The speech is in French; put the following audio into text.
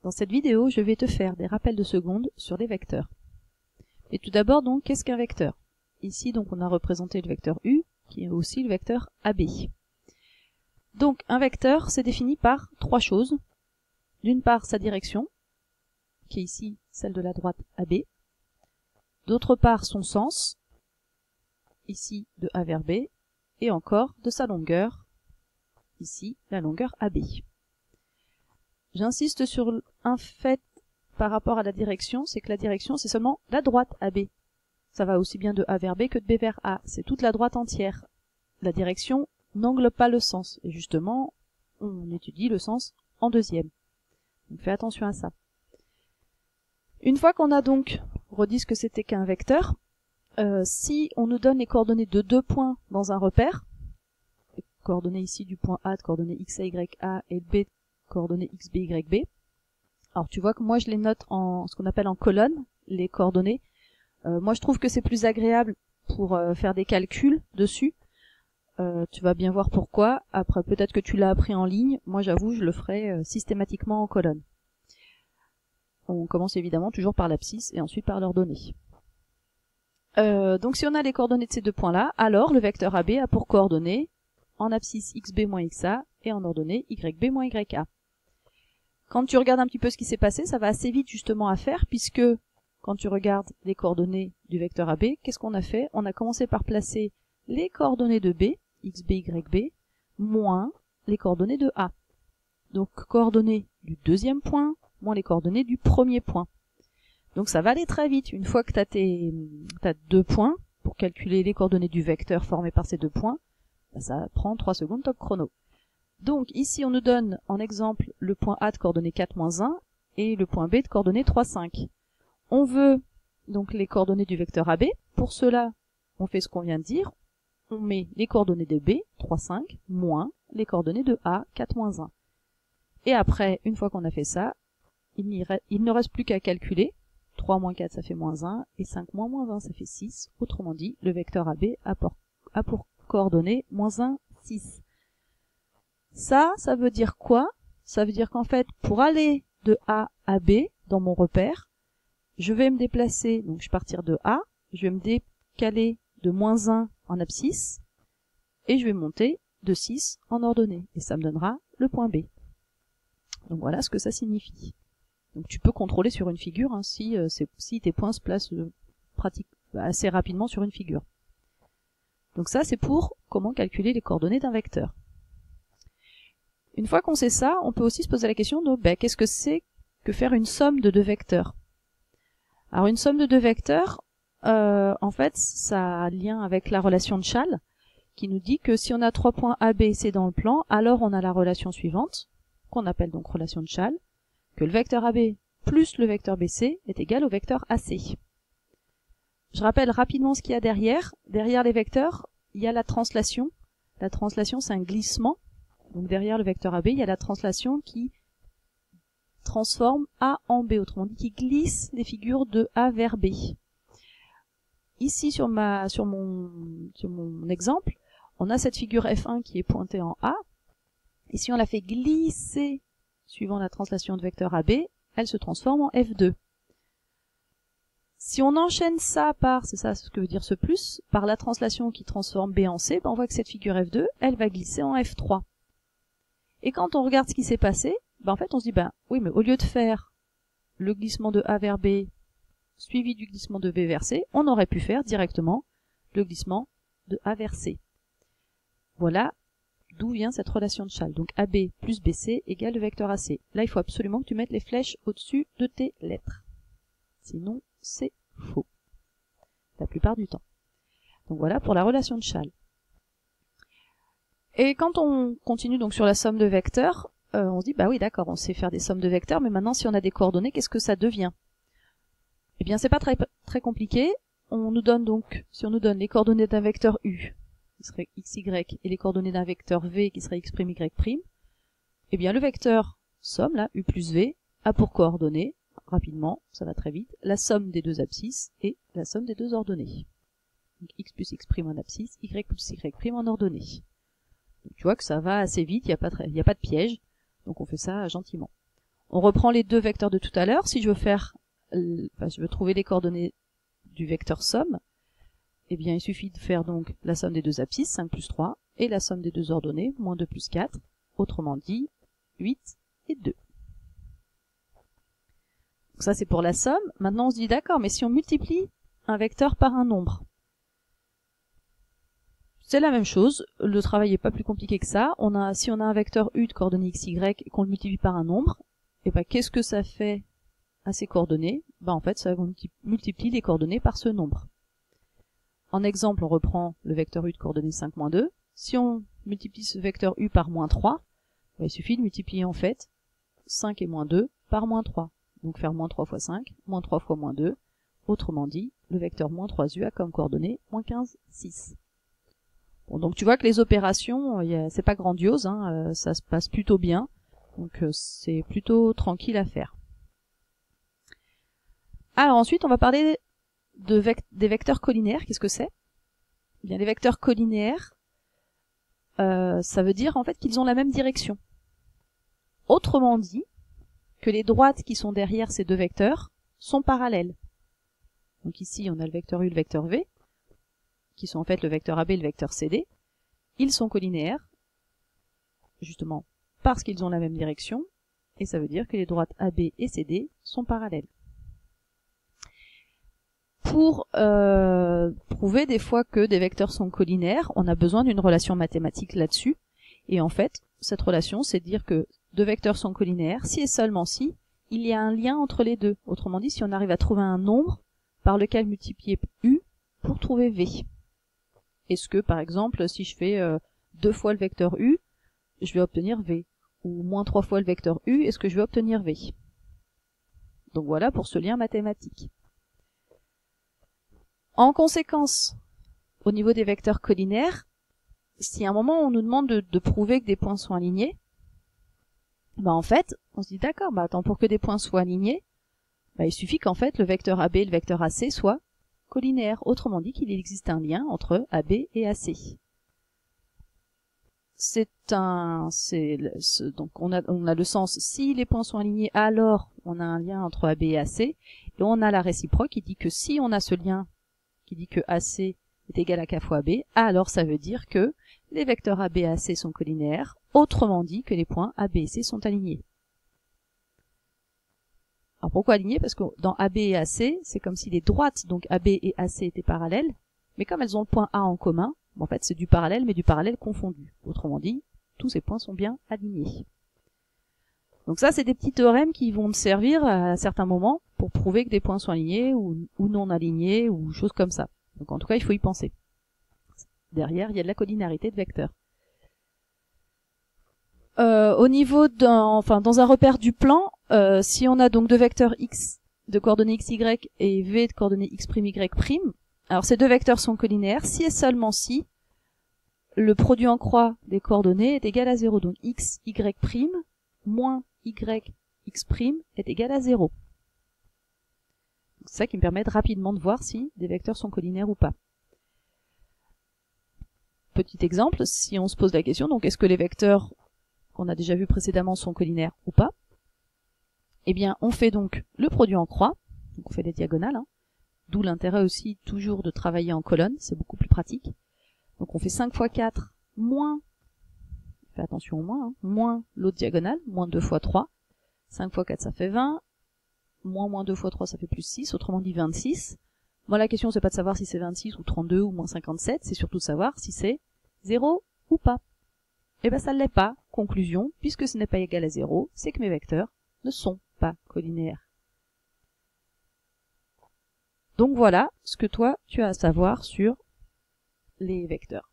Dans cette vidéo, je vais te faire des rappels de seconde sur les vecteurs. Et tout d'abord, donc, qu'est-ce qu'un vecteur? Ici, donc, on a représenté le vecteur U, qui est aussi le vecteur AB. Donc, un vecteur, c'est défini par trois choses. D'une part, sa direction, qui est ici celle de la droite AB. D'autre part, son sens, ici de A vers B. Et encore de sa longueur, ici la longueur AB. J'insiste sur un fait par rapport à la direction, c'est que la direction, c'est seulement la droite AB. Ça va aussi bien de A vers B que de B vers A. C'est toute la droite entière. La direction n'englobe pas le sens. Et justement, on étudie le sens en deuxième. Donc fais attention à ça. Une fois qu'on a donc redit ce que c'était qu'un vecteur, si on nous donne les coordonnées de deux points dans un repère, les coordonnées ici du point A de coordonnées x, a, y, a et B de coordonnées x, b, y, b. Alors tu vois que moi je les note en ce qu'on appelle en colonne, les coordonnées. Moi je trouve que c'est plus agréable pour faire des calculs dessus. Tu vas bien voir pourquoi. Après peut-être que tu l'as appris en ligne. Moi j'avoue je le ferai systématiquement en colonne. On commence évidemment toujours par l'abscisse et ensuite par leurs données. Donc si on a les coordonnées de ces deux points-là, alors le vecteur AB a pour coordonnées en abscisse xb moins xa et en ordonnée yb moins ya. Quand tu regardes un petit peu ce qui s'est passé, ça va assez vite justement à faire, puisque quand tu regardes les coordonnées du vecteur AB, qu'est-ce qu'on a fait? On a commencé par placer les coordonnées de B, xb, yb, moins les coordonnées de A. Donc coordonnées du deuxième point, moins les coordonnées du premier point. Donc ça va aller très vite. Une fois que t'as deux points, pour calculer les coordonnées du vecteur formé par ces deux points, bah ça prend 3 secondes top chrono. Donc ici on nous donne en exemple le point A de coordonnées 4, 1 et le point B de coordonnées 3, 5. On veut donc les coordonnées du vecteur AB. Pour cela, on fait ce qu'on vient de dire. On met les coordonnées de B, 3, 5, moins les coordonnées de A, 4, 1. Et après, une fois qu'on a fait ça, il ne reste plus qu'à calculer. 3 moins 4, ça fait moins 1, et 5 moins 1, ça fait 6. Autrement dit, le vecteur AB a pour coordonnées moins 1, 6. Ça veut dire quoi? Ça veut dire qu'en fait, pour aller de A à B, dans mon repère, je vais me déplacer, donc je vais partir de A, je vais me décaler de moins 1 en abscisse, et je vais monter de 6 en ordonnée, et ça me donnera le point B. Donc voilà ce que ça signifie. Donc tu peux contrôler sur une figure hein, si tes points se placent assez rapidement sur une figure. Donc ça c'est pour comment calculer les coordonnées d'un vecteur. Une fois qu'on sait ça, on peut aussi se poser la question de qu'est-ce que c'est que faire une somme de deux vecteurs? Alors une somme de deux vecteurs, en fait, ça a lien avec la relation de Schall, qui nous dit que si on a 3 points A, B et C dans le plan, alors on a la relation suivante, qu'on appelle donc relation de Schall, que le vecteur AB plus le vecteur BC est égal au vecteur AC. Je rappelle rapidement ce qu'il y a derrière. Derrière les vecteurs, il y a la translation. La translation, c'est un glissement. Donc derrière le vecteur AB, il y a la translation qui transforme A en B, autrement dit qui glisse les figures de A vers B. Ici sur mon exemple, on a cette figure F1 qui est pointée en A, et si on la fait glisser suivant la translation de vecteur AB, elle se transforme en F2. Si on enchaîne ça par, c'est ça ce que veut dire ce plus, par la translation qui transforme B en C, on voit que cette figure F2, elle va glisser en F3. Et quand on regarde ce qui s'est passé, en fait on se dit, oui, mais au lieu de faire le glissement de A vers B suivi du glissement de B vers C, on aurait pu faire directement le glissement de A vers C. Voilà d'où vient cette relation de Schall. Donc AB plus BC égale le vecteur AC. Là, il faut absolument que tu mettes les flèches au-dessus de tes lettres. Sinon, c'est faux. La plupart du temps. Donc voilà pour la relation de Schall. Et quand on continue donc sur la somme de vecteurs, on se dit, oui, d'accord, on sait faire des sommes de vecteurs, mais maintenant, si on a des coordonnées, qu'est-ce que ça devient? Eh bien, c'est pas très compliqué. On nous donne donc, si on nous donne les coordonnées d'un vecteur U, qui serait xy, et les coordonnées d'un vecteur v, qui serait x', y', eh bien, le vecteur somme, là, u plus v, a pour coordonnées, rapidement, ça va très vite, la somme des deux abscisses et la somme des deux ordonnées. Donc, x plus x' en abscisse, y plus y' en ordonnée. Donc, tu vois que ça va assez vite, il n'y a pas de piège, donc on fait ça gentiment. On reprend les deux vecteurs de tout à l'heure. Si je veux faire, je veux trouver les coordonnées du vecteur somme, eh bien, il suffit de faire donc la somme des deux abscisses, 5 plus 3, et la somme des deux ordonnées, moins 2 plus 4, autrement dit, 8 et 2. Donc ça, c'est pour la somme. Maintenant, on se dit, d'accord, mais si on multiplie un vecteur par un nombre, c'est la même chose, le travail n'est pas plus compliqué que ça. Si on a un vecteur u de coordonnées x, y et qu'on le multiplie par un nombre, et ben qu'est-ce que ça fait à ces coordonnées? En fait, ça multiplie les coordonnées par ce nombre. En exemple, on reprend le vecteur u de coordonnées 5, moins 2. Si on multiplie ce vecteur u par moins 3, il suffit de multiplier en fait 5 et moins 2 par moins 3. Donc faire moins 3 fois 5, moins 3 fois moins 2. Autrement dit, le vecteur moins 3u a comme coordonnée moins 15, 6. Bon, donc tu vois que les opérations, c'est pas grandiose, hein, ça se passe plutôt bien, donc c'est plutôt tranquille à faire. Alors ensuite, on va parler des vecteurs collinaires. Qu'est-ce que c'est? Eh bien, les vecteurs collinaires, ça veut dire en fait qu'ils ont la même direction. Autrement dit, que les droites qui sont derrière ces deux vecteurs sont parallèles. Donc ici, on a le vecteur u et le vecteur v, qui sont en fait le vecteur AB et le vecteur CD. Ils sont collinaires, justement parce qu'ils ont la même direction, et ça veut dire que les droites AB et CD sont parallèles. Pour prouver des fois que des vecteurs sont collinaires, on a besoin d'une relation mathématique là-dessus, et en fait, cette relation, c'est de dire que deux vecteurs sont collinaires si et seulement si il y a un lien entre les deux. Autrement dit, si on arrive à trouver un nombre par lequel multiplier u pour trouver v. Est-ce que, par exemple, si je fais 2 fois le vecteur u, je vais obtenir v, ou moins 3 fois le vecteur u, est-ce que je vais obtenir v? Donc voilà pour ce lien mathématique. En conséquence, au niveau des vecteurs collinaires, si à un moment on nous demande de prouver que des points sont alignés, en fait, on se dit d'accord, attends, pour que des points soient alignés, il suffit qu'en fait le vecteur AB et le vecteur AC soient collinaires. Autrement dit qu'il existe un lien entre AB et AC. Donc on a le sens, si les points sont alignés, alors on a un lien entre AB et AC, et on a la réciproque qui dit que si on a ce lien qui dit que AC est égal à k fois AB, alors ça veut dire que les vecteurs AB et AC sont collinaires, autrement dit que les points AB et C sont alignés. Alors pourquoi alignés? Parce que dans AB et AC, c'est comme si les droites, donc AB et AC, étaient parallèles, mais comme elles ont le point A en commun, en fait c'est du parallèle, mais du parallèle confondu. Autrement dit, tous ces points sont bien alignés. Donc ça, c'est des petits théorèmes qui vont me servir à certains moments pour prouver que des points sont alignés ou non alignés ou choses comme ça. Donc en tout cas, il faut y penser. Derrière, il y a de la collinarité de vecteurs. Au niveau dans un repère du plan, si on a donc deux vecteurs x de coordonnées x, y et v de coordonnées x', y', alors ces deux vecteurs sont collinaires si et seulement si le produit en croix des coordonnées est égal à 0. Donc x, y' moins y, x' est égal à 0. C'est ça qui me permet rapidement de voir si des vecteurs sont collinaires ou pas. Petit exemple, si on se pose la question, donc est-ce que les vecteurs qu'on a déjà vus précédemment sont collinaires ou pas? Eh bien, on fait donc le produit en croix, donc on fait les diagonales, d'où l'intérêt aussi toujours de travailler en colonne, c'est beaucoup plus pratique. Donc on fait 5 fois 4 moins, fais attention au moins, moins l'autre diagonale, moins 2 fois 3, 5 fois 4 ça fait 20, moins 2 fois 3 ça fait plus 6, autrement dit 26. Moi la question c'est pas de savoir si c'est 26 ou 32 ou moins 57, c'est surtout de savoir si c'est 0 ou pas. Eh ben ça ne l'est pas. Conclusion, puisque ce n'est pas égal à 0, c'est que mes vecteurs ne sont pas collinaires. Donc voilà ce que toi tu as à savoir sur les vecteurs.